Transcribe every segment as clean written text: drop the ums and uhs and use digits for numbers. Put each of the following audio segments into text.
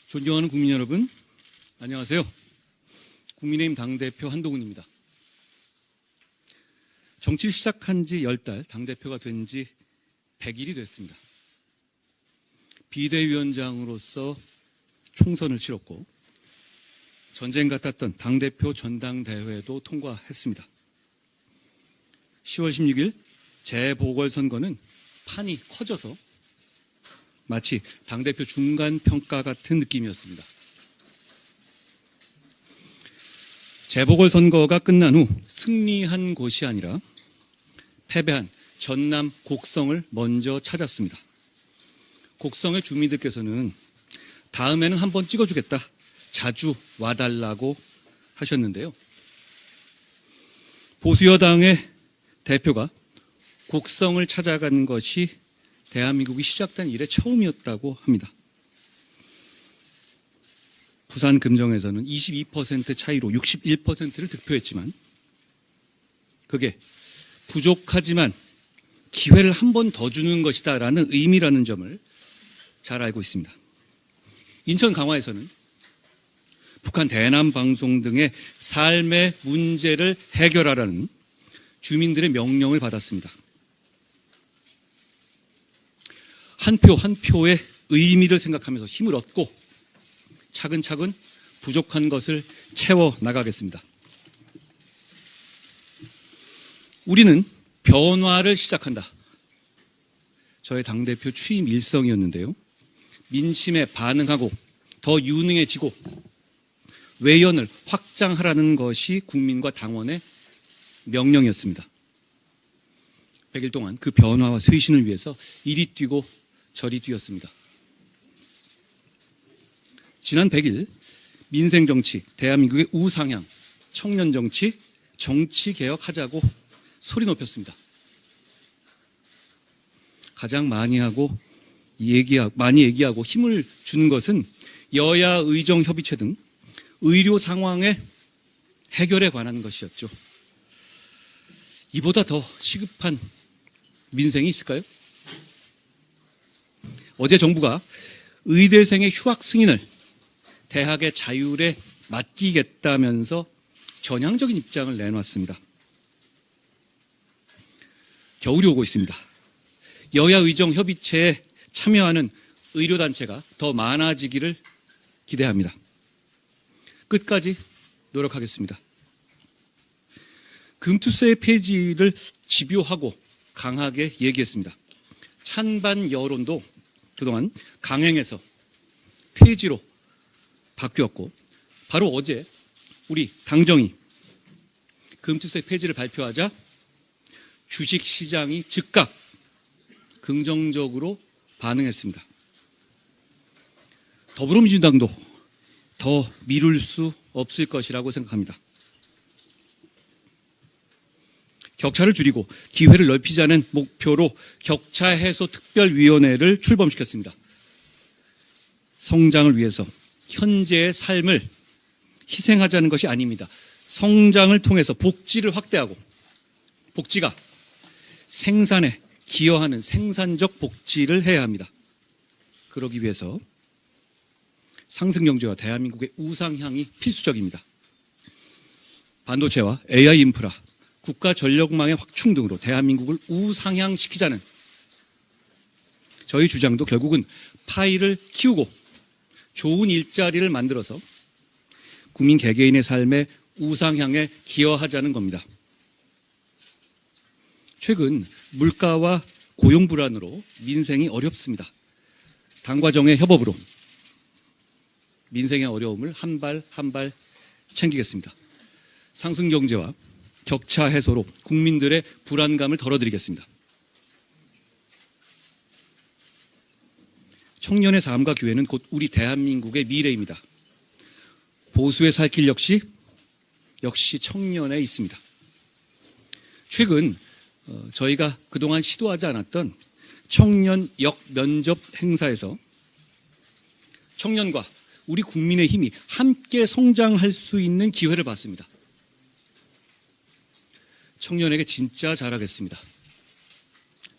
존경하는 국민 여러분, 안녕하세요. 국민의힘 당대표 한동훈입니다. 정치를 시작한 지 10달, 당대표가 된 지 100일이 됐습니다. 비대위원장으로서 총선을 치렀고 전쟁 같았던 당대표 전당대회도 통과했습니다. 10월 16일 재보궐선거는 판이 커져서 마치 당대표 중간평가 같은 느낌이었습니다. 재보궐선거가 끝난 후 승리한 곳이 아니라 패배한 전남 곡성을 먼저 찾았습니다. 곡성의 주민들께서는 다음에는 한번 찍어주겠다, 자주 와달라고 하셨는데요. 보수여당의 대표가 곡성을 찾아간 것이 대한민국이 시작된 이래 처음이었다고 합니다. 부산 금정에서는 22% 차이로 61%를 득표했지만 그게 부족하지만 기회를 한 번 더 주는 것이다라는 의미라는 점을 잘 알고 있습니다. 인천 강화에서는 북한 대남 방송 등의 삶의 문제를 해결하라는 주민들의 명령을 받았습니다. 한 표 한 표의 의미를 생각하면서 힘을 얻고 차근차근 부족한 것을 채워 나가겠습니다. 우리는 변화를 시작한다. 저의 당대표 취임 일성이었는데요. 민심에 반응하고 더 유능해지고 외연을 확장하라는 것이 국민과 당원의 명령이었습니다. 100일 동안 그 변화와 쇄신을 위해서 이리 뛰고 저리 뛰었습니다. 지난 100일 민생정치, 대한민국의 우상향, 청년정치, 정치개혁하자고 소리 높였습니다. 가장 많이 얘기하고 힘을 주는 것은 여야 의정협의체 등 의료 상황의 해결에 관한 것이었죠. 이보다 더 시급한 민생이 있을까요? 어제 정부가 의대생의 휴학 승인을 대학의 자율에 맡기겠다면서 전향적인 입장을 내놨습니다. 겨울이 오고 있습니다. 여야 의정협의체에 참여하는 의료단체가 더 많아지기를 기대합니다. 끝까지 노력하겠습니다. 금투세 폐지를 집요하고 강하게 얘기했습니다. 찬반 여론도 그동안 강행해서 폐지로 바뀌었고 바로 어제 우리 당정이 금투세 폐지를 발표하자 주식시장이 즉각 긍정적으로 반응했습니다. 더불어민주당도 더 미룰 수 없을 것이라고 생각합니다. 격차를 줄이고 기회를 넓히자는 목표로 격차 해소 특별위원회를 출범시켰습니다. 성장을 위해서 현재의 삶을 희생하자는 것이 아닙니다. 성장을 통해서 복지를 확대하고 복지가 생산에 기여하는 생산적 복지를 해야 합니다. 그러기 위해서 상승경제와 대한민국의 우상향이 필수적입니다. 반도체와 AI 인프라, 국가 전력망의 확충 등으로 대한민국을 우상향시키자는 저희 주장도 결국은 파이를 키우고 좋은 일자리를 만들어서 국민 개개인의 삶의 우상향에 기여하자는 겁니다. 최근 물가와 고용 불안으로 민생이 어렵습니다. 당과 정의 협업으로 민생의 어려움을 한 발 한 발 챙기겠습니다. 상승 경제와 격차 해소로 국민들의 불안감을 덜어드리겠습니다. 청년의 삶과 기회는 곧 우리 대한민국의 미래입니다. 보수의 살 길 역시 청년에 있습니다. 최근 저희가 그동안 시도하지 않았던 청년 역면접 행사에서 청년과 우리 국민의 힘이 함께 성장할 수 있는 기회를 받습니다. 청년에게 진짜 잘하겠습니다.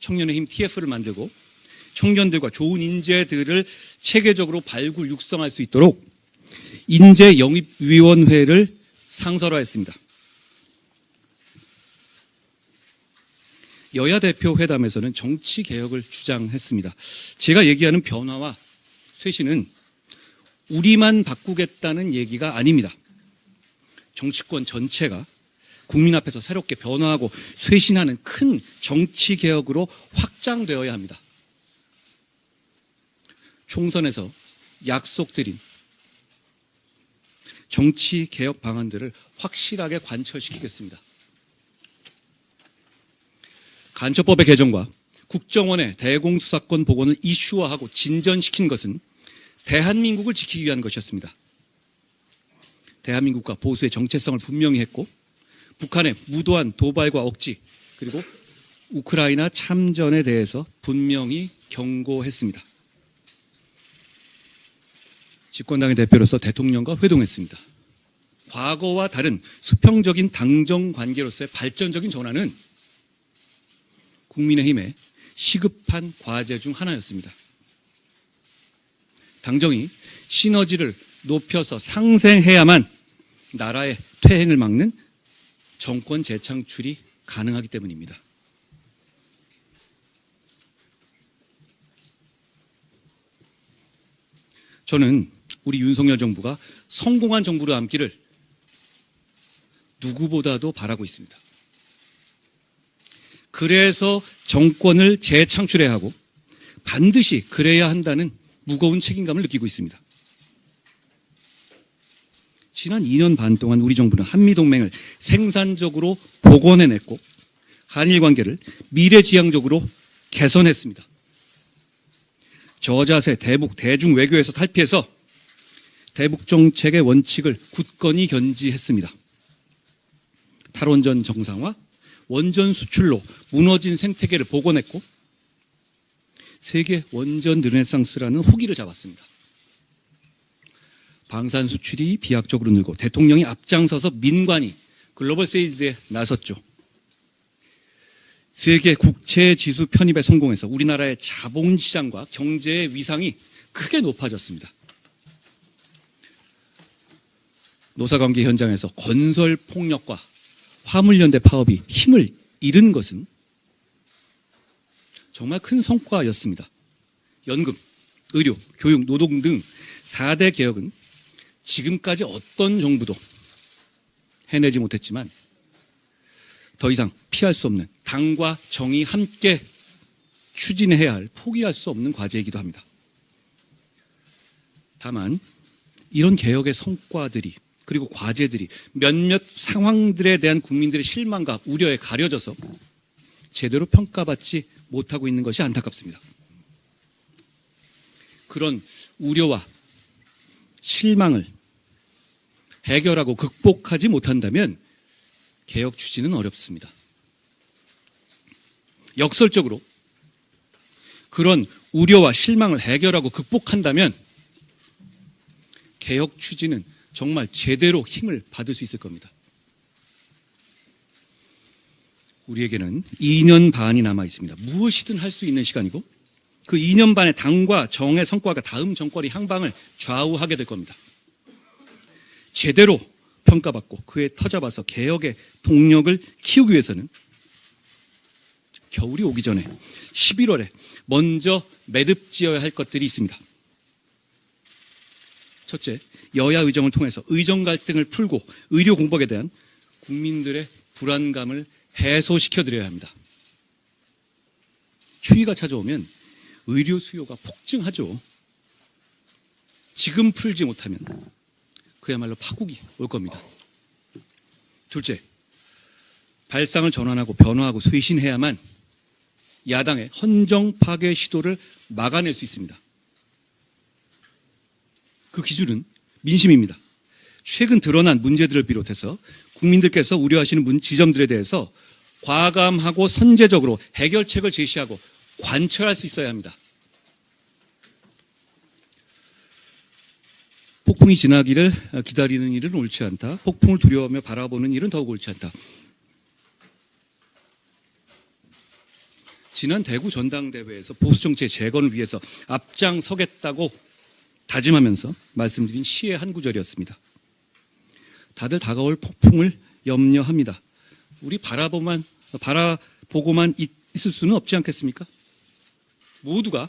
청년의 힘 TF를 만들고 청년들과 좋은 인재들을 체계적으로 발굴 육성할 수 있도록 인재영입위원회를 상설화했습니다. 여야 대표 회담에서는 정치개혁을 주장했습니다. 제가 얘기하는 변화와 쇄신은 우리만 바꾸겠다는 얘기가 아닙니다. 정치권 전체가 국민 앞에서 새롭게 변화하고 쇄신하는 큰 정치개혁으로 확장되어야 합니다. 총선에서 약속드린 정치개혁 방안들을 확실하게 관철시키겠습니다. 간첩법의 개정과 국정원의 대공수사권 복원을 이슈화하고 진전시킨 것은 대한민국을 지키기 위한 것이었습니다. 대한민국과 보수의 정체성을 분명히 했고 북한의 무도한 도발과 억지 그리고 우크라이나 참전에 대해서 분명히 경고했습니다. 집권당의 대표로서 대통령과 회동했습니다. 과거와 다른 수평적인 당정 관계로서의 발전적인 전환은 국민의힘의 시급한 과제 중 하나였습니다. 당정이 시너지를 높여서 상생해야만 나라의 퇴행을 막는 정권 재창출이 가능하기 때문입니다. 저는 우리 윤석열 정부가 성공한 정부로 남기를 누구보다도 바라고 있습니다. 그래서 정권을 재창출해야 하고 반드시 그래야 한다는 무거운 책임감을 느끼고 있습니다. 지난 2년 반 동안 우리 정부는 한미동맹을 생산적으로 복원해냈고 한일 관계를 미래지향적으로 개선했습니다. 저자세 대북 대중 외교에서 탈피해서 대북 정책의 원칙을 굳건히 견지했습니다. 탈원전 정상화, 원전 수출로 무너진 생태계를 복원했고 세계 원전 르네상스라는 호기를 잡았습니다. 방산 수출이 비약적으로 늘고 대통령이 앞장서서 민관이 글로벌 세이즈에 나섰죠. 세계 국채 지수 편입에 성공해서 우리나라의 자본시장과 경제의 위상이 크게 높아졌습니다. 노사관계 현장에서 건설 폭력과 화물연대 파업이 힘을 잃은 것은 정말 큰 성과였습니다. 연금, 의료, 교육, 노동 등 4대 개혁은 지금까지 어떤 정부도 해내지 못했지만 더 이상 피할 수 없는 당과 정이 함께 추진해야 할 포기할 수 없는 과제이기도 합니다. 다만 이런 개혁의 성과들이 그리고 과제들이 몇몇 상황들에 대한 국민들의 실망과 우려에 가려져서 제대로 평가받지 못하고 있는 것이 안타깝습니다. 그런 우려와 실망을 해결하고 극복하지 못한다면 개혁 추진은 어렵습니다. 역설적으로 그런 우려와 실망을 해결하고 극복한다면 개혁 추진은 정말 제대로 힘을 받을 수 있을 겁니다. 우리에게는 2년 반이 남아 있습니다. 무엇이든 할 수 있는 시간이고 그 2년 반의 당과 정의 성과가 다음 정권의 향방을 좌우하게 될 겁니다. 제대로 평가받고 그에 터잡아서 개혁의 동력을 키우기 위해서는 겨울이 오기 전에 11월에 먼저 매듭지어야 할 것들이 있습니다. 첫째, 여야 의정을 통해서 의정 갈등을 풀고 의료 공백에 대한 국민들의 불안감을 해소시켜드려야 합니다. 추위가 찾아오면 의료 수요가 폭증하죠. 지금 풀지 못하면 그야말로 파국이 올 겁니다. 둘째, 발상을 전환하고 변화하고 쇄신해야만 야당의 헌정 파괴 시도를 막아낼 수 있습니다. 그 기준은 민심입니다. 최근 드러난 문제들을 비롯해서 국민들께서 우려하시는 지점들에 대해서 과감하고 선제적으로 해결책을 제시하고 관철할 수 있어야 합니다. 폭풍이 지나기를 기다리는 일은 옳지 않다. 폭풍을 두려워하며 바라보는 일은 더욱 옳지 않다. 지난 대구 전당대회에서 보수 정치의 재건을 위해서 앞장서겠다고 다짐하면서 말씀드린 시의 한 구절이었습니다. 다들 다가올 폭풍을 염려합니다. 우리 바라보고만 있을 수는 없지 않겠습니까? 모두가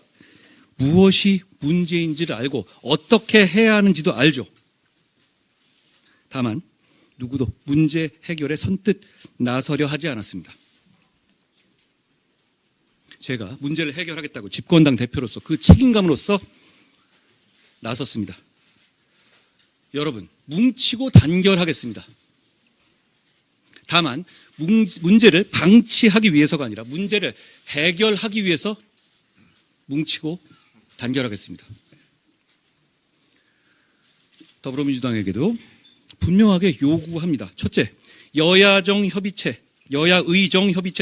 무엇이 문제인지를 알고 어떻게 해야 하는지도 알죠. 다만 누구도 문제 해결에 선뜻 나서려 하지 않았습니다. 제가 문제를 해결하겠다고 집권당 대표로서 그 책임감으로서 나섰습니다. 여러분, 뭉치고 단결하겠습니다. 다만 문제를 방치하기 위해서가 아니라 문제를 해결하기 위해서 뭉치고 단결하겠습니다. 더불어민주당에게도 분명하게 요구합니다. 첫째, 여야의정 협의체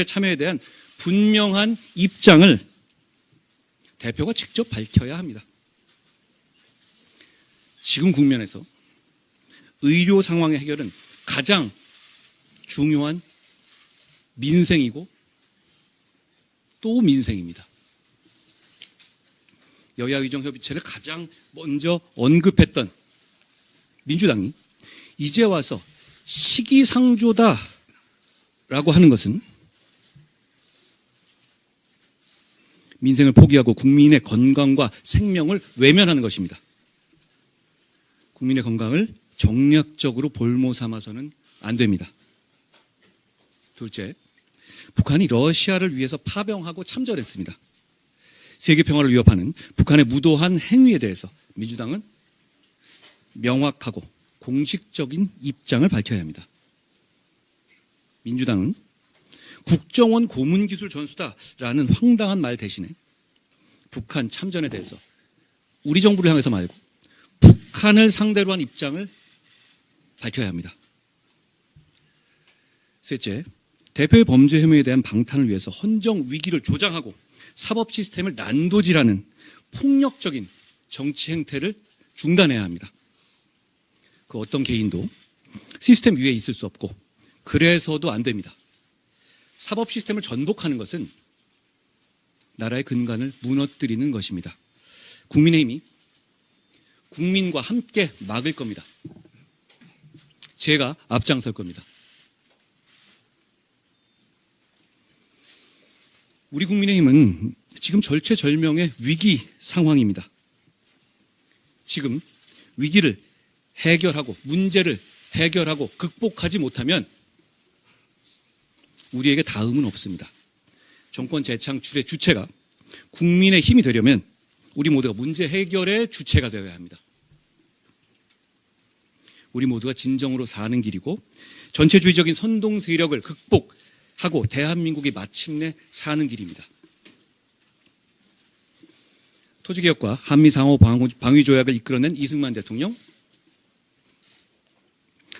참여에 대한 분명한 입장을 대표가 직접 밝혀야 합니다. 지금 국면에서 의료 상황의 해결은 가장 중요한 민생이고 또 민생입니다. 여야의정 협의체를 가장 먼저 언급했던 민주당이 이제 와서 시기상조다라고 하는 것은 민생을 포기하고 국민의 건강과 생명을 외면하는 것입니다. 국민의 건강을 정략적으로 볼모 삼아서는 안 됩니다. 둘째, 북한이 러시아를 위해서 파병하고 참전했습니다. 세계 평화를 위협하는 북한의 무도한 행위에 대해서 민주당은 명확하고 공식적인 입장을 밝혀야 합니다. 민주당은 국정원 고문기술 전수다라는 황당한 말 대신에 북한 참전에 대해서 우리 정부를 향해서 말고 북한을 상대로 한 입장을 밝혀야 합니다. 셋째, 대표의 범죄 혐의에 대한 방탄을 위해서 헌정 위기를 조장하고 사법 시스템을 난도질하는 폭력적인 정치 행태를 중단해야 합니다. 그 어떤 개인도 시스템 위에 있을 수 없고 그래서도 안 됩니다. 사법 시스템을 전복하는 것은 나라의 근간을 무너뜨리는 것입니다. 국민의힘이 국민과 함께 막을 겁니다. 제가 앞장설 겁니다. 우리 국민의힘은 지금 절체절명의 위기 상황입니다. 지금 위기를 해결하고 문제를 해결하고 극복하지 못하면 우리에게 다음은 없습니다. 정권 재창출의 주체가 국민의 힘이 되려면 우리 모두가 문제 해결의 주체가 되어야 합니다. 우리 모두가 진정으로 사는 길이고 전체주의적인 선동 세력을 극복하고 대한민국이 마침내 사는 길입니다. 토지개혁과 한미상호 방위조약을 이끌어낸 이승만 대통령,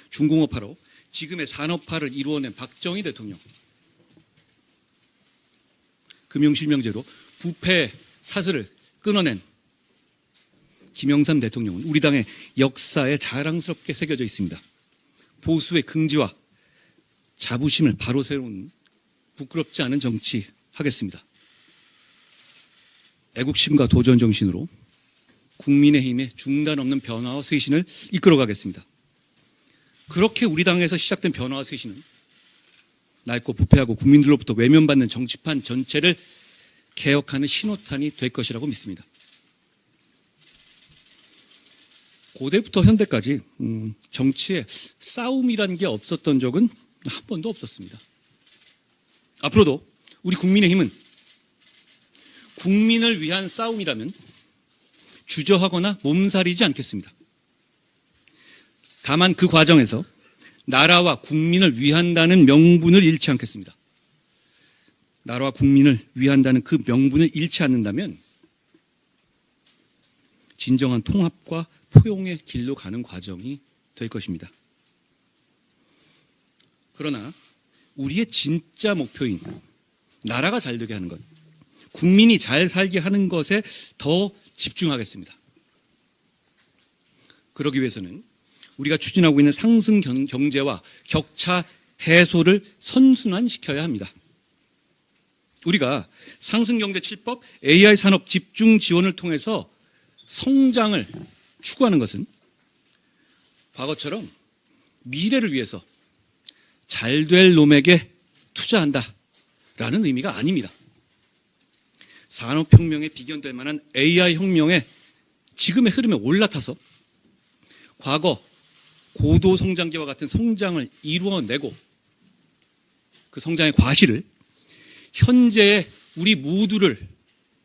중공업화로 지금의 산업화를 이루어낸 박정희 대통령, 금융실명제로 부패 사슬을 끊어낸 김영삼 대통령은 우리 당의 역사에 자랑스럽게 새겨져 있습니다. 보수의 긍지와 자부심을 바로 세우는 부끄럽지 않은 정치 하겠습니다. 애국심과 도전 정신으로 국민의힘의 중단 없는 변화와 쇄신을 이끌어가겠습니다. 그렇게 우리 당에서 시작된 변화와 쇄신은 낡고 부패하고 국민들로부터 외면받는 정치판 전체를 개혁하는 신호탄이 될 것이라고 믿습니다. 고대부터 현대까지 정치에 싸움이란 게 없었던 적은 한 번도 없었습니다. 앞으로도 우리 국민의힘은 국민을 위한 싸움이라면 주저하거나 몸살이지 않겠습니다. 다만 그 과정에서 나라와 국민을 위한다는 명분을 잃지 않겠습니다. 나라와 국민을 위한다는 그 명분을 잃지 않는다면 진정한 통합과 포용의 길로 가는 과정이 될 것입니다. 그러나 우리의 진짜 목표인 나라가 잘 되게 하는 것, 국민이 잘 살게 하는 것에 더 집중하겠습니다. 그러기 위해서는 우리가 추진하고 있는 상승 경제와 격차 해소를 선순환시켜야 합니다. 우리가 상승경제 7법 AI 산업 집중 지원을 통해서 성장을 추구하는 것은 과거처럼 미래를 위해서 잘 될 놈에게 투자한다라는 의미가 아닙니다. 산업혁명에 비견될 만한 AI 혁명에 지금의 흐름에 올라타서 과거 고도 성장기와 같은 성장을 이루어내고 그 성장의 과실을 현재의 우리 모두를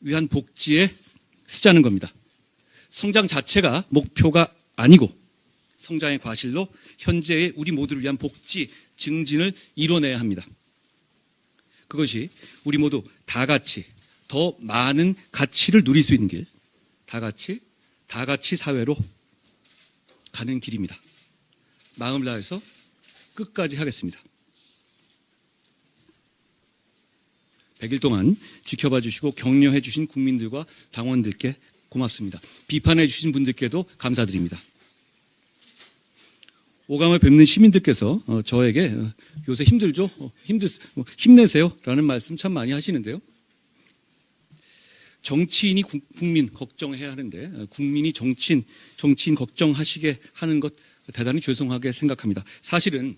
위한 복지에 쓰자는 겁니다. 성장 자체가 목표가 아니고 성장의 과실로 현재의 우리 모두를 위한 복지 증진을 이뤄내야 합니다. 그것이 우리 모두 다 같이 더 많은 가치를 누릴 수 있는 길, 다 같이 사회로 가는 길입니다. 마음을 다해서 끝까지 하겠습니다. 100일 동안 지켜봐 주시고 격려해 주신 국민들과 당원들께 고맙습니다. 비판해 주신 분들께도 감사드립니다. 오감을 뵙는 시민들께서 저에게 요새 힘들죠? 힘내세요 라는 말씀 참 많이 하시는데요. 정치인이 국민 걱정해야 하는데 국민이 정치인 걱정하시게 하는 것 대단히 죄송하게 생각합니다. 사실은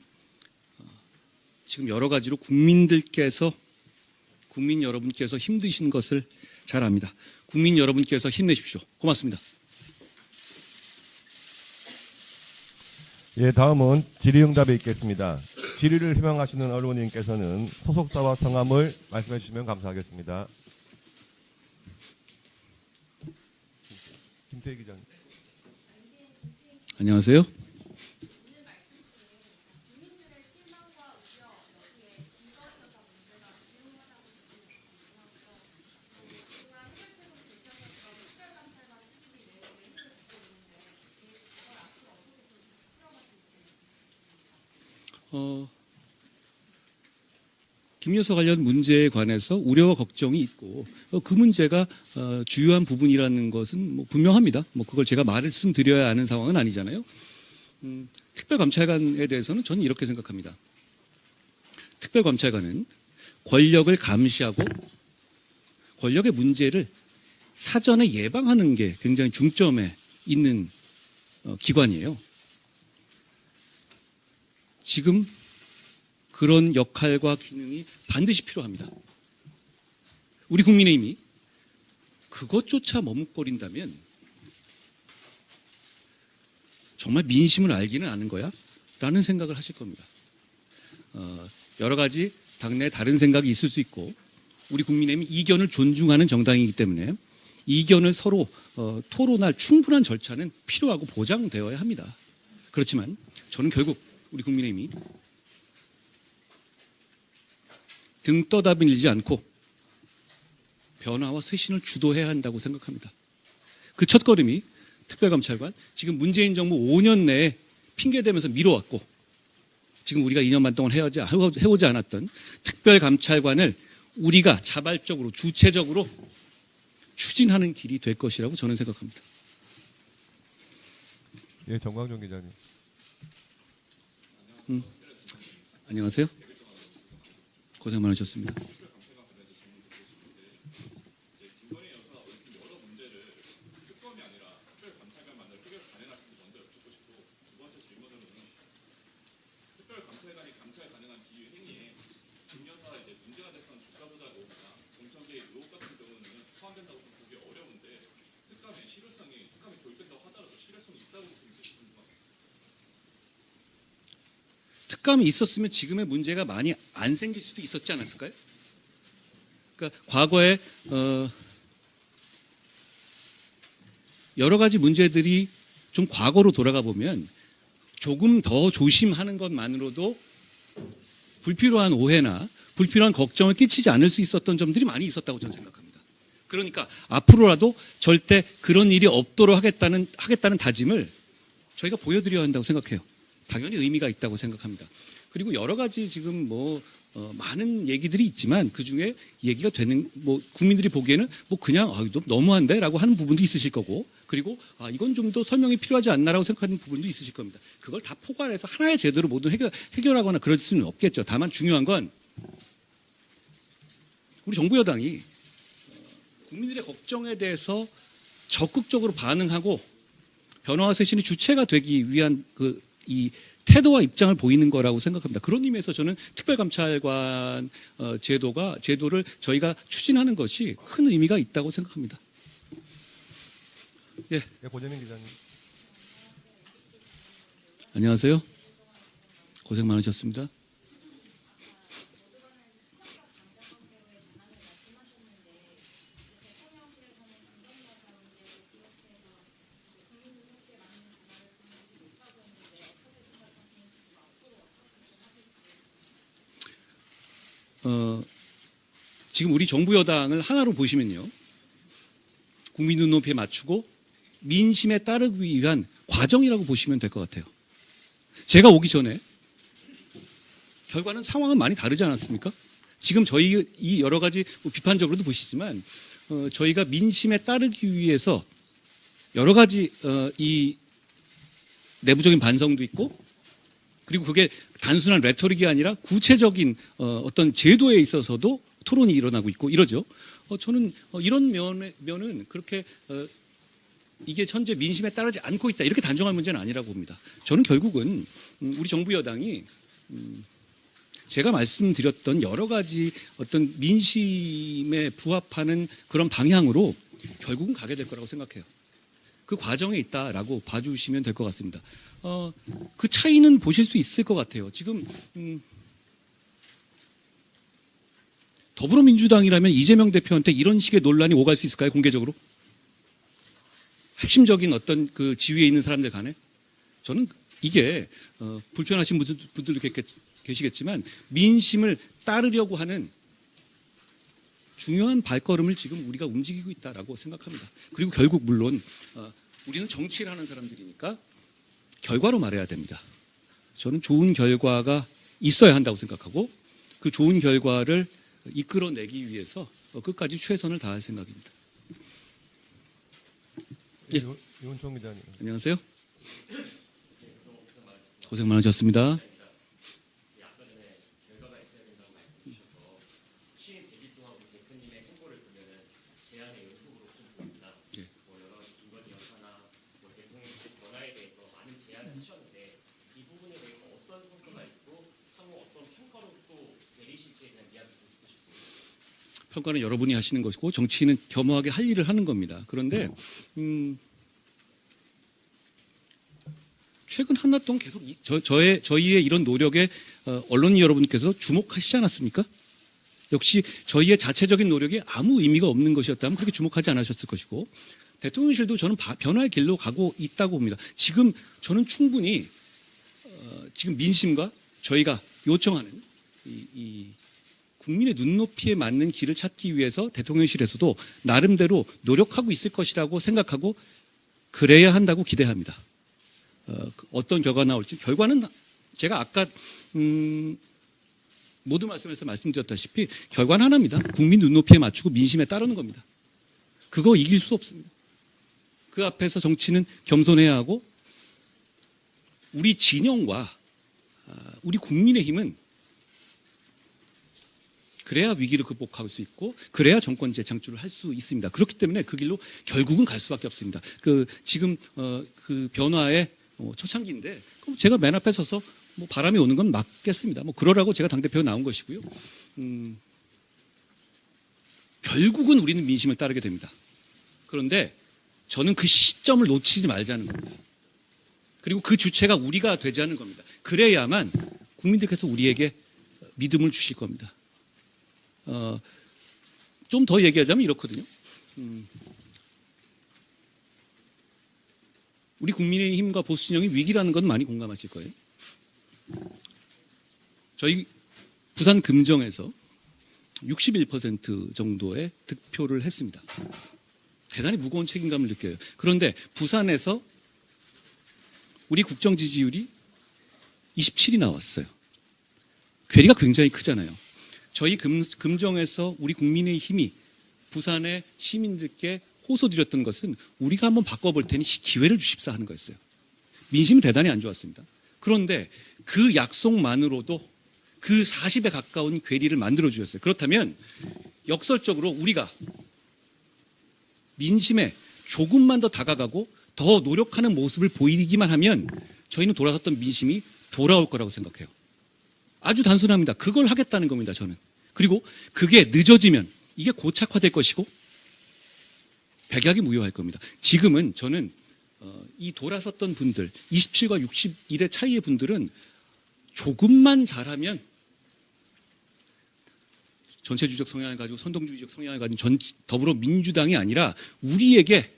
지금 여러 가지로 국민 여러분께서 힘드신 것을 잘 압니다. 국민 여러분께서 힘내십시오. 고맙습니다. 예, 다음은 질의응답에 있겠습니다. 질의를 희망하시는 언론인께서는 소속사와 성함을 말씀해 주시면 감사하겠습니다. 김태희 기자님. 안녕하세요. 김여사 관련 문제에 관해서 우려와 걱정이 있고 그 문제가 주요한 부분이라는 것은 뭐 분명합니다. 뭐 그걸 제가 말씀드려야 하는 상황은 아니잖아요. 특별감찰관에 대해서는 저는 이렇게 생각합니다. 특별감찰관은 권력을 감시하고 권력의 문제를 사전에 예방하는 게 굉장히 중점에 있는 기관이에요. 지금 그런 역할과 기능이 반드시 필요합니다. 우리 국민의힘이 그것조차 머뭇거린다면 정말 민심을 알기는 아는 거야? 라는 생각을 하실 겁니다. 여러 가지 당내 다른 생각이 있을 수 있고 우리 국민의힘이 이견을 존중하는 정당이기 때문에 이견을 서로 토론할 충분한 절차는 필요하고 보장되어야 합니다. 그렇지만 저는 결국 우리 국민의힘이 등 떠다밀지 않고 변화와 쇄신을 주도해야 한다고 생각합니다. 그 첫걸음이 특별감찰관, 지금 문재인 정부 5년 내에 핑계대면서 미뤄왔고 지금 우리가 2년 반 동안 해오지 않았던 특별감찰관을 우리가 자발적으로 주체적으로 추진하는 길이 될 것이라고 저는 생각합니다. 예, 정광종 기자님. 안녕하세요. 고생 많으셨습니다. 특감이 있었으면 지금의 문제가 많이 안 생길 수도 있었지 않았을까요? 그러니까 과거에 여러 가지 문제들이 좀 과거로 돌아가 보면 조금 더 조심하는 것만으로도 불필요한 오해나 불필요한 걱정을 끼치지 않을 수 있었던 점들이 많이 있었다고 저는 생각합니다. 그러니까 앞으로라도 절대 그런 일이 없도록 하겠다는 다짐을 저희가 보여드려야 한다고 생각해요. 당연히 의미가 있다고 생각합니다. 그리고 여러 가지 지금 많은 얘기들이 있지만 그 중에 얘기가 되는 국민들이 보기에는 그냥 너무한데라고 하는 부분도 있으실 거고 그리고 이건 좀 더 설명이 필요하지 않나라고 생각하는 부분도 있으실 겁니다. 그걸 다 포괄해서 하나의 제도로 모두 해결하거나 그럴 수는 없겠죠. 다만 중요한 건 우리 정부 여당이 국민들의 걱정에 대해서 적극적으로 반응하고 변화와 쇄신의 주체가 되기 위한 이 태도와 입장을 보이는 거라고 생각합니다. 그런 의미에서 저는 특별감찰관 제도를 저희가 추진하는 것이 큰 의미가 있다고 생각합니다. 예. 네, 고재민 기자님. 안녕하세요. 고생 많으셨습니다. 지금 우리 정부 여당을 하나로 보시면요. 국민 눈높이에 맞추고 민심에 따르기 위한 과정이라고 보시면 될 것 같아요. 제가 오기 전에 결과는 상황은 많이 다르지 않았습니까? 지금 저희 이 여러 가지 비판적으로도 보시지만 저희가 민심에 따르기 위해서 여러 가지 이 내부적인 반성도 있고 그리고 그게 단순한 레토릭이 아니라 구체적인 어떤 제도에 있어서도 토론이 일어나고 있고 이러죠. 저는 이런 면은 그렇게 이게 현재 민심에 따르지 않고 있다 이렇게 단정할 문제는 아니라고 봅니다. 저는 결국은 우리 정부 여당이 제가 말씀드렸던 여러 가지 어떤 민심에 부합하는 그런 방향으로 결국은 가게 될 거라고 생각해요. 그 과정에 있다라고 봐주시면 될 것 같습니다. 그 차이는 보실 수 있을 것 같아요. 지금 더불어민주당이라면 이재명 대표한테 이런 식의 논란이 오갈 수 있을까요? 공개적으로? 핵심적인 어떤 그 지위에 있는 사람들 간에? 저는 이게 불편하신 분들도 계시겠지만 민심을 따르려고 하는 중요한 발걸음을 지금 우리가 움직이고 있다라고 생각합니다. 그리고 결국 물론 우리는 정치를 하는 사람들이니까 결과로 말해야 됩니다. 저는 좋은 결과가 있어야 한다고 생각하고 그 좋은 결과를 이끌어내기 위해서 끝까지 최선을 다할 생각입니다. 예. 예. 이원총 기자님. 안녕하세요. 고생 많으셨습니다. 평가는 여러분이 하시는 것이고 정치인은 겸허하게 할 일을 하는 겁니다. 그런데 최근 한나 동안 계속 저희의 이런 노력에 언론인 여러분께서 주목하시지 않았습니까? 역시 저희의 자체적인 노력이 아무 의미가 없는 것이었다면 그렇게 주목하지 않으셨을 것이고 대통령실도 저는 변화의 길로 가고 있다고 봅니다. 지금 저는 충분히 지금 민심과 저희가 요청하는 이 국민의 눈높이에 맞는 길을 찾기 위해서 대통령실에서도 나름대로 노력하고 있을 것이라고 생각하고 그래야 한다고 기대합니다. 어떤 결과가 나올지 결과는 제가 아까 모든 말씀에서 말씀드렸다시피 결과는 하나입니다. 국민 눈높이에 맞추고 민심에 따르는 겁니다. 그거 이길 수 없습니다. 그 앞에서 정치는 겸손해야 하고 우리 진영과 우리 국민의힘은 그래야 위기를 극복할 수 있고 그래야 정권 재창출을 할 수 있습니다. 그렇기 때문에 그 길로 결국은 갈 수밖에 없습니다. 지금 그 변화의 초창기인데 제가 맨 앞에 서서 바람이 오는 건 맞겠습니다. 그러라고 제가 당대표가 나온 것이고요. 결국은 우리는 민심을 따르게 됩니다. 그런데 저는 그 시점을 놓치지 말자는 겁니다. 그리고 그 주체가 우리가 되자는 겁니다. 그래야만 국민들께서 우리에게 믿음을 주실 겁니다. 좀 더 얘기하자면 이렇거든요. 우리 국민의힘과 보수진영이 위기라는 건 많이 공감하실 거예요. 저희 부산 금정에서 61% 정도의 득표를 했습니다. 대단히 무거운 책임감을 느껴요. 그런데 부산에서 우리 국정 지지율이 27이 나왔어요. 괴리가 굉장히 크잖아요. 저희 금정에서 우리 국민의힘이 부산의 시민들께 호소드렸던 것은 우리가 한번 바꿔볼 테니 기회를 주십사 하는 거였어요. 민심은 대단히 안 좋았습니다. 그런데 그 약속만으로도 그 40에 가까운 괴리를 만들어 주셨어요. 그렇다면 역설적으로 우리가 민심에 조금만 더 다가가고 더 노력하는 모습을 보이기만 하면 저희는 돌아섰던 민심이 돌아올 거라고 생각해요. 아주 단순합니다. 그걸 하겠다는 겁니다, 저는. 그리고 그게 늦어지면 이게 고착화될 것이고 백약이 무효할 겁니다. 지금은 저는 이 돌아섰던 분들, 27과 61의 차이의 분들은 조금만 잘하면 전체주의적 성향을 가지고 선동주의적 성향을 가진 더불어민주당이 아니라 우리에게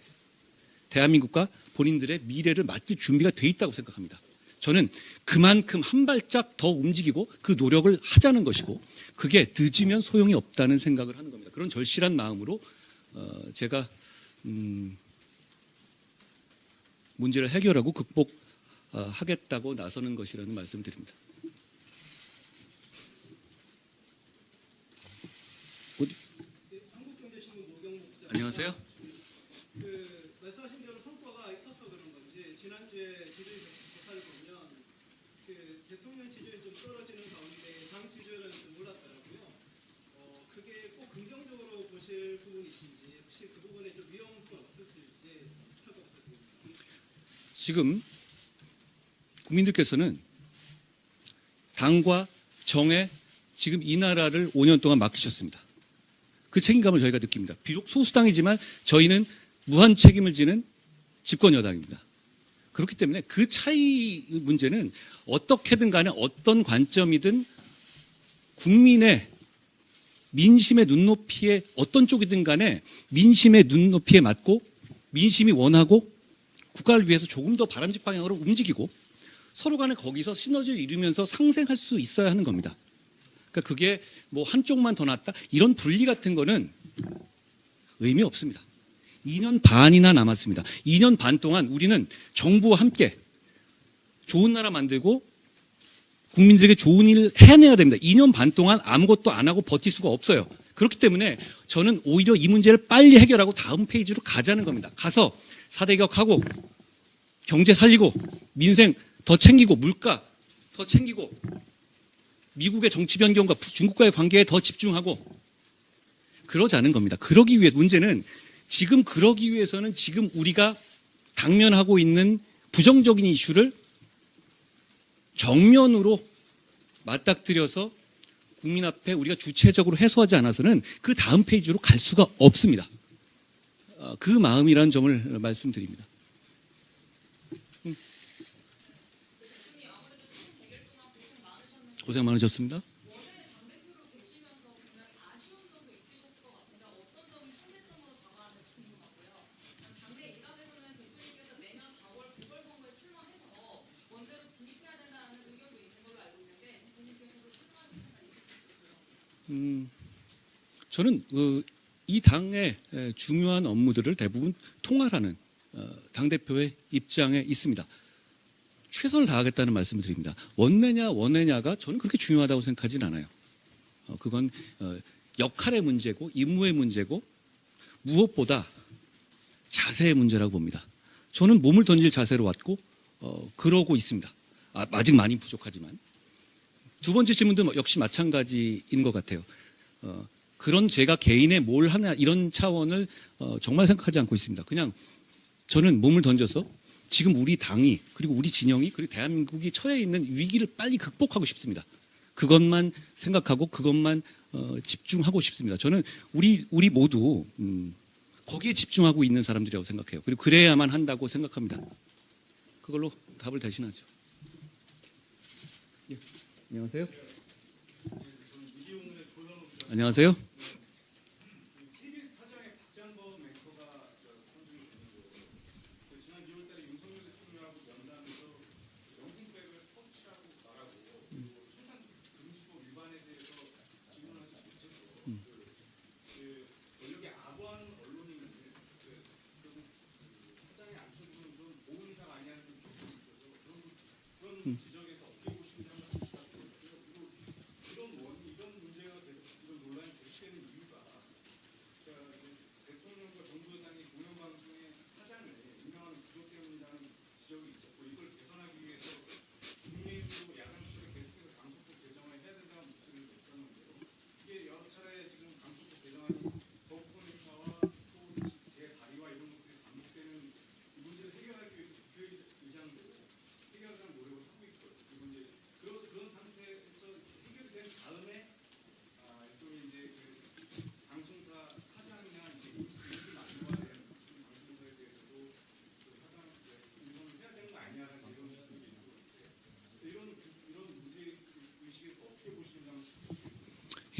대한민국과 본인들의 미래를 맡길 준비가 돼 있다고 생각합니다. 저는 그만큼 한 발짝 더 움직이고 그 노력을 하자는 것이고 그게 늦으면 소용이 없다는 생각을 하는 겁니다. 그런 절실한 마음으로 제가 문제를 해결하고 극복하겠다고 나서는 것이라는 말씀드립니다. 안녕하세요. 말씀하신 대로 성과가 있어서 그런 건지 지난주에 지지율 조사를 보면 대통령 지지율이 좀 떨어지는 가운데 당 지지율은 좀 올랐더라고요. 그게 꼭 긍정적으로 보실 부분이신지 혹시 그 부분에 좀 위험성은 없으실지 평가 부탁드립니다. 지금 국민들께서는 당과 정에 지금 이 나라를 5년 동안 맡기셨습니다. 그 책임감을 저희가 느낍니다. 비록 소수당이지만 저희는 무한 책임을 지는 집권 여당입니다. 그렇기 때문에 그 차이 문제는 어떻게든 간에 어떤 관점이든 국민의 민심의 눈높이에 어떤 쪽이든 간에 민심의 눈높이에 맞고 민심이 원하고 국가를 위해서 조금 더 바람직 방향으로 움직이고 서로 간에 거기서 시너지를 이루면서 상생할 수 있어야 하는 겁니다. 그러니까 그게 뭐 한쪽만 더 낫다 이런 분리 같은 거는 의미 없습니다. 2년 반이나 남았습니다. 2년 반 동안 우리는 정부와 함께 좋은 나라 만들고 국민들에게 좋은 일 해내야 됩니다. 2년 반 동안 아무것도 안 하고 버틸 수가 없어요. 그렇기 때문에 저는 오히려 이 문제를 빨리 해결하고 다음 페이지로 가자는 겁니다. 가서 4대 개혁하고 경제 살리고 민생 더 챙기고 물가 더 챙기고 미국의 정치 변경과 중국과의 관계에 더 집중하고 그러자는 겁니다. 그러기 위해 문제는 지금 그러기 위해서는 지금 우리가 당면하고 있는 부정적인 이슈를 정면으로 맞닥뜨려서 국민 앞에 우리가 주체적으로 해소하지 않아서는 그 다음 페이지로 갈 수가 없습니다. 그 마음이라는 점을 말씀드립니다. 고생 많으셨습니다. 저는 이 당의 중요한 업무들을 대부분 통할하는 당대표의 입장에 있습니다. 최선을 다하겠다는 말씀을 드립니다. 원내냐 원내냐가 저는 그렇게 중요하다고 생각하진 않아요. 그건 역할의 문제고 임무의 문제고 무엇보다 자세의 문제라고 봅니다. 저는 몸을 던질 자세로 왔고 그러고 있습니다. 아직 많이 부족하지만. 두 번째 질문도 역시 마찬가지인 것 같아요. 그런 제가 개인의 뭘 하나 이런 차원을 정말 생각하지 않고 있습니다. 그냥 저는 몸을 던져서 지금 우리 당이 그리고 우리 진영이 그리고 대한민국이 처해 있는 위기를 빨리 극복하고 싶습니다. 그것만 생각하고 그것만 집중하고 싶습니다. 저는 우리 모두 거기에 집중하고 있는 사람들이라고 생각해요. 그리고 그래야만 한다고 생각합니다. 그걸로 답을 대신하죠. 예. 안녕하세요. 안녕하세요.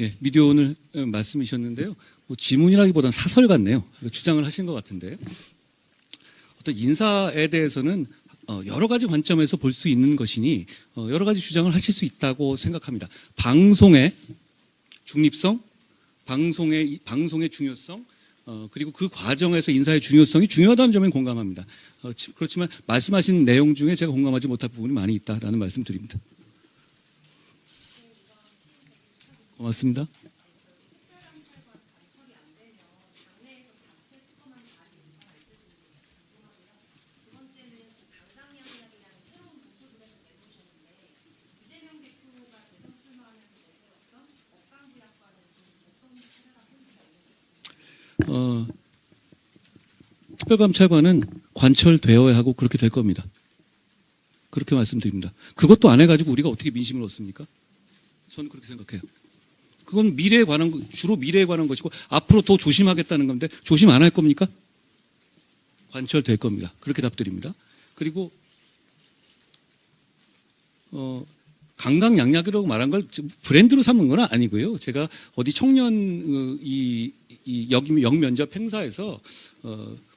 예, 미디어 오늘 말씀이셨는데요. 뭐 지문이라기보다는 사설 같네요. 주장을 하신 것 같은데 어떤 인사에 대해서는 여러 가지 관점에서 볼 수 있는 것이니 여러 가지 주장을 하실 수 있다고 생각합니다. 방송의 중립성, 방송의 중요성, 그리고 그 과정에서 인사의 중요성이 중요하다는 점에 공감합니다. 그렇지만 말씀하신 내용 중에 제가 공감하지 못할 부분이 많이 있다라는 말씀 드립니다. 고맙습니다. 특별감찰관은 관철되어야 하고 그렇게 될 겁니다. 그렇게 말씀드립니다. 그것도 안 해가지고 우리가 어떻게 민심을 얻습니까? 저는 그렇게 생각해요. 그건 미래에 관한, 주로 미래에 관한 것이고 앞으로 더 조심하겠다는 건데 조심 안 할 겁니까? 관철될 겁니다. 그렇게 답드립니다. 그리고 강강약약이라고 말한 걸 브랜드로 삼은 건 아니고요. 제가 어디 청년 이 영면접 행사에서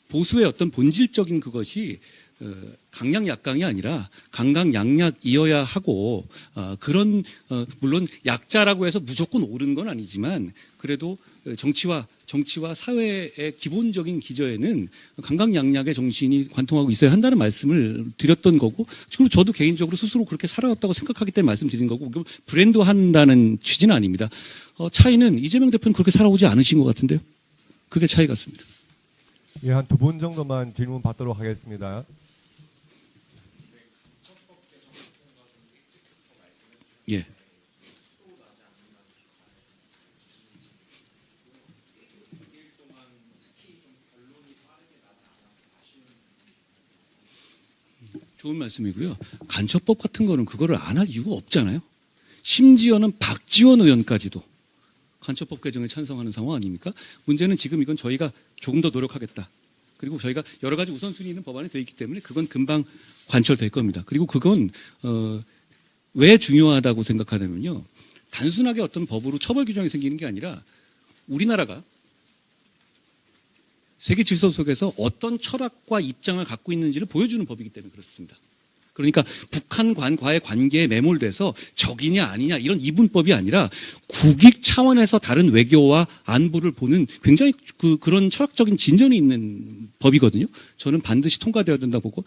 보수의 어떤 본질적인 그것이 강약약강이 아니라 강강약약이어야 하고 그런 물론 약자라고 해서 무조건 옳은 건 아니지만 그래도 정치와 사회의 기본적인 기저에는 강강약약의 정신이 관통하고 있어야 한다는 말씀을 드렸던 거고 그리고 저도 개인적으로 스스로 그렇게 살아왔다고 생각하기 때문에 말씀드린 거고 브랜드한다는 취지는 아닙니다. 차이는 이재명 대표는 그렇게 살아오지 않으신 것 같은데요. 그게 차이 같습니다. 예, 한 두 분 정도만 질문 받도록 하겠습니다. 예. 좋은 말씀이고요. 간첩법 같은 거는 그거를 안 할 이유가 없잖아요. 심지어는 박지원 의원까지도 간첩법 개정에 찬성하는 상황 아닙니까? 문제는 지금 이건 저희가 조금 더 노력하겠다. 그리고 저희가 여러 가지 우선순위 있는 법안이 되어 있기 때문에 그건 금방 관철될 겁니다. 그리고 그건 왜 중요하다고 생각하냐면요. 단순하게 어떤 법으로 처벌 규정이 생기는 게 아니라 우리나라가 세계 질서 속에서 어떤 철학과 입장을 갖고 있는지를 보여주는 법이기 때문에 그렇습니다. 그러니까 북한과의 관계에 매몰돼서 적이냐 아니냐 이런 이분법이 아니라 국익 차원에서 다른 외교와 안보를 보는 굉장히 그런 철학적인 진전이 있는 법이거든요. 저는 반드시 통과되어야 된다 보고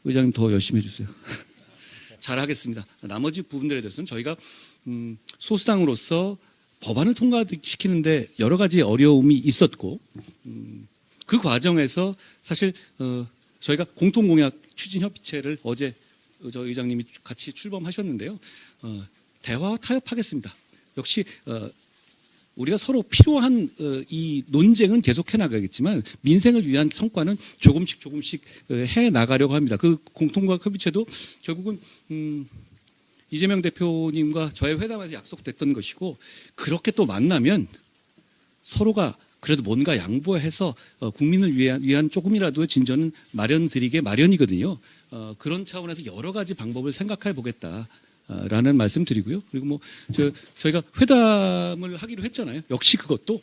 의장님 더 열심히 해주세요. 잘하겠습니다. 나머지 부분들에 대해서는 저희가 소수당으로서 법안을 통과시키는데 여러 가지 어려움이 있었고 그 과정에서 사실 저희가 공통공약 추진협의체를 어제 저 의장님이 같이 출범하셨는데요. 대화와 타협하겠습니다. 역시 우리가 서로 필요한 이 논쟁은 계속해 나가겠지만 민생을 위한 성과는 조금씩 해 나가려고 합니다. 그 공통공약 협의체도 결국은 이재명 대표님과 저의 회담에서 약속됐던 것이고 그렇게 또 만나면 서로가 그래도 뭔가 양보해서 국민을 위한 조금이라도 진전은 마련드리게 마련이거든요. 그런 차원에서 여러 가지 방법을 생각해 보겠다라는 말씀 드리고요. 그리고 뭐 저희가 회담을 하기로 했잖아요. 역시 그것도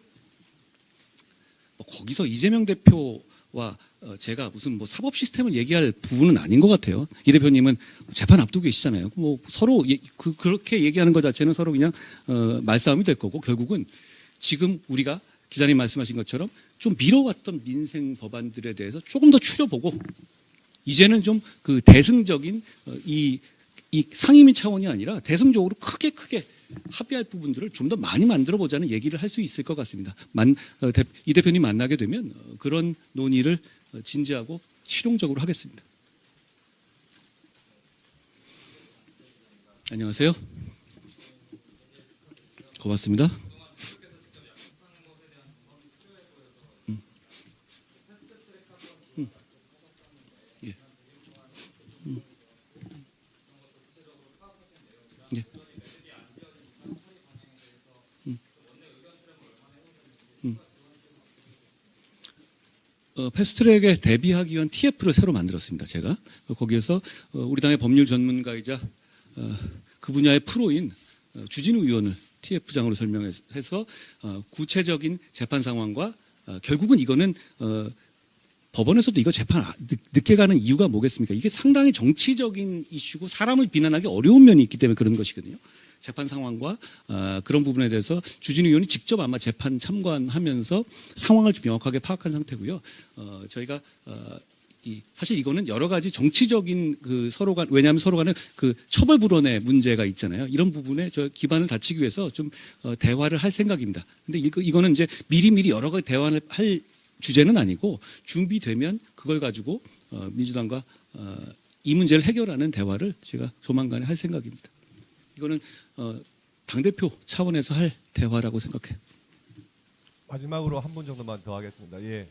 거기서 이재명 대표와 제가 무슨 뭐 사법 시스템을 얘기할 부분은 아닌 것 같아요. 이 대표님은 재판 앞두고 계시잖아요. 뭐 서로 그렇게 얘기하는 것 자체는 서로 그냥 말싸움이 될 거고 결국은 지금 우리가 기자님 말씀하신 것처럼 좀 미뤄왔던 민생 법안들에 대해서 조금 더 추려보고 이제는 좀 그 대승적인 이 상임위 차원이 아니라 대승적으로 크게 합의할 부분들을 좀 더 많이 만들어 보자는 얘기를 할 수 있을 것 같습니다. 이 대표님 만나게 되면 그런 논의를 진지하고 실용적으로 하겠습니다. 안녕하세요. 고맙습니다. 예. 패스트트랙에 대비하기 위한 TF를 새로 만들었습니다. 제가 거기에서 우리 당의 법률 전문가이자 그 분야의 프로인 주진우 의원을 TF장으로 설명해서 구체적인 재판 상황과 결국은 이거는 법원에서도 이거 재판 늦게 가는 이유가 뭐겠습니까? 이게 상당히 정치적인 이슈고 사람을 비난하기 어려운 면이 있기 때문에 그런 것이거든요. 재판 상황과 그런 부분에 대해서 주진우 의원이 직접 아마 재판 참관하면서 상황을 좀 명확하게 파악한 상태고요. 저희가 사실 이거는 여러 가지 정치적인 그 서로 간 왜냐하면 서로 간에 그 처벌 불원의 문제가 있잖아요. 이런 부분에 저 기반을 다지기 위해서 좀 대화를 할 생각입니다. 근데 이거는 이제 미리미리 여러 가지 대화를 할 주제는 아니고 준비되면 그걸 가지고 민주당과 이 문제를 해결하는 대화를 제가 조만간에 할 생각입니다. 이거는 당대표 차원에서 할 대화라고 생각해요. 마지막으로 한 분 정도만 더 하겠습니다. 예.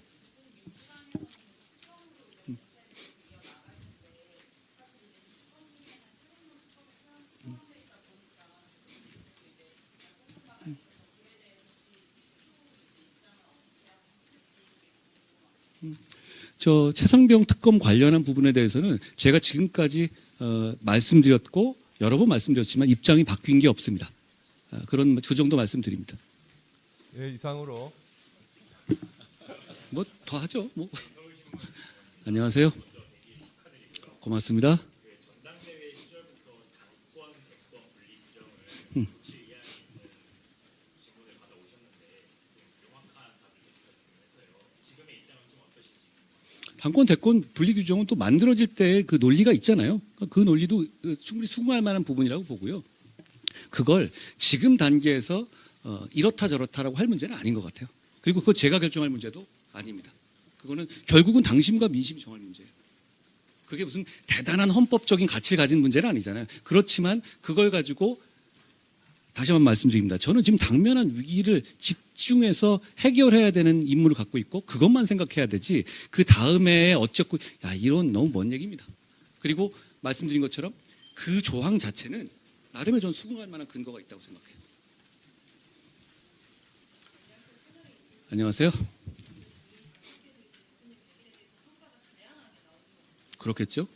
저 최상병 특검 관련한 부분에 대해서는 제가 지금까지 말씀드렸고 여러 번 말씀드렸지만 입장이 바뀐 게 없습니다. 그 정도 말씀드립니다. 예, 이상으로 뭐 더 하죠. 뭐. 안녕하세요. 고맙습니다. 당권 대권 분리 규정은 또 만들어질 때 그 논리가 있잖아요. 그 논리도 충분히 수긍할 만한 부분이라고 보고요. 그걸 지금 단계에서 이렇다 저렇다라고 할 문제는 아닌 것 같아요. 그리고 그거 제가 결정할 문제도 아닙니다. 그거는 결국은 당심과 민심이 정할 문제예요. 그게 무슨 대단한 헌법적인 가치를 가진 문제는 아니잖아요. 그렇지만 그걸 가지고 다시 한번 말씀드립니다. 저는 지금 당면한 위기를 집중해서 해결해야 되는 임무를 갖고 있고 그것만 생각해야 되지 그 다음에 어쩌고 이런 너무 먼 얘기입니다. 그리고 말씀드린 것처럼 그 조항 자체는 나름의 전 수긍할 만한 근거가 있다고 생각해요. 안녕하세요. 그렇겠죠?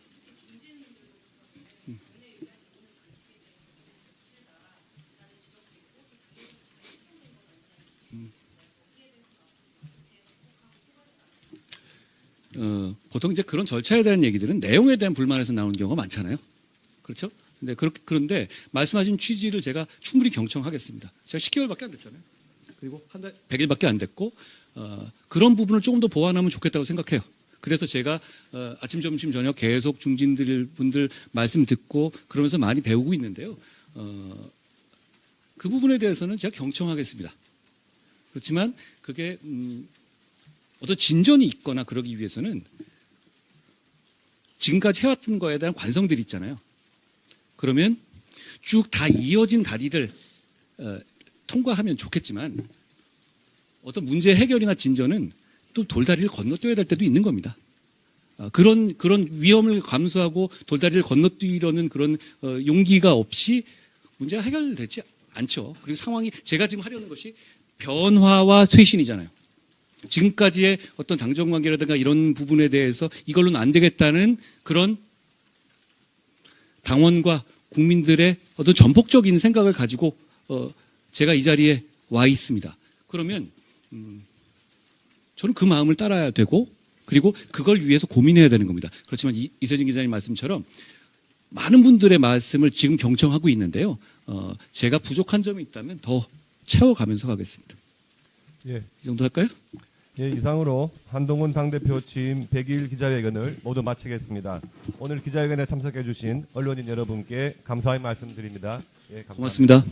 보통 이제 그런 절차에 대한 얘기들은 내용에 대한 불만에서 나오는 경우가 많잖아요. 그렇죠? 그런데 말씀하신 취지를 제가 충분히 경청하겠습니다. 제가 10개월밖에 안 됐잖아요. 그리고 한 달 100일밖에 안 됐고 그런 부분을 조금 더 보완하면 좋겠다고 생각해요. 그래서 제가 아침, 점심, 저녁 계속 중진분들 말씀 듣고 그러면서 많이 배우고 있는데요. 그 부분에 대해서는 제가 경청하겠습니다. 그렇지만 그게 어떤 진전이 있거나 그러기 위해서는 지금까지 해왔던 거에 대한 관성들이 있잖아요. 그러면 쭉 다 이어진 다리를 통과하면 좋겠지만 어떤 문제 해결이나 진전은 또 돌다리를 건너뛰어야 될 때도 있는 겁니다. 그런 위험을 감수하고 돌다리를 건너뛰려는 그런 용기가 없이 문제가 해결되지 않죠. 그리고 상황이 제가 지금 하려는 것이 변화와 쇄신이잖아요. 지금까지의 어떤 당정관계라든가 이런 부분에 대해서 이걸로는 안 되겠다는 그런 당원과 국민들의 어떤 전폭적인 생각을 가지고 제가 이 자리에 와 있습니다. 그러면 저는 그 마음을 따라야 되고 그리고 그걸 위해서 고민해야 되는 겁니다. 그렇지만 이세진 기자님 말씀처럼 많은 분들의 말씀을 지금 경청하고 있는데요. 제가 부족한 점이 있다면 더 채워가면서 가겠습니다. 예. 이 정도 할까요? 예, 이상으로 한동훈 당대표 취임 100일 기자회견을 모두 마치겠습니다. 오늘 기자회견에 참석해 주신 언론인 여러분께 감사의 말씀드립니다. 예, 감사합니다. 고맙습니다.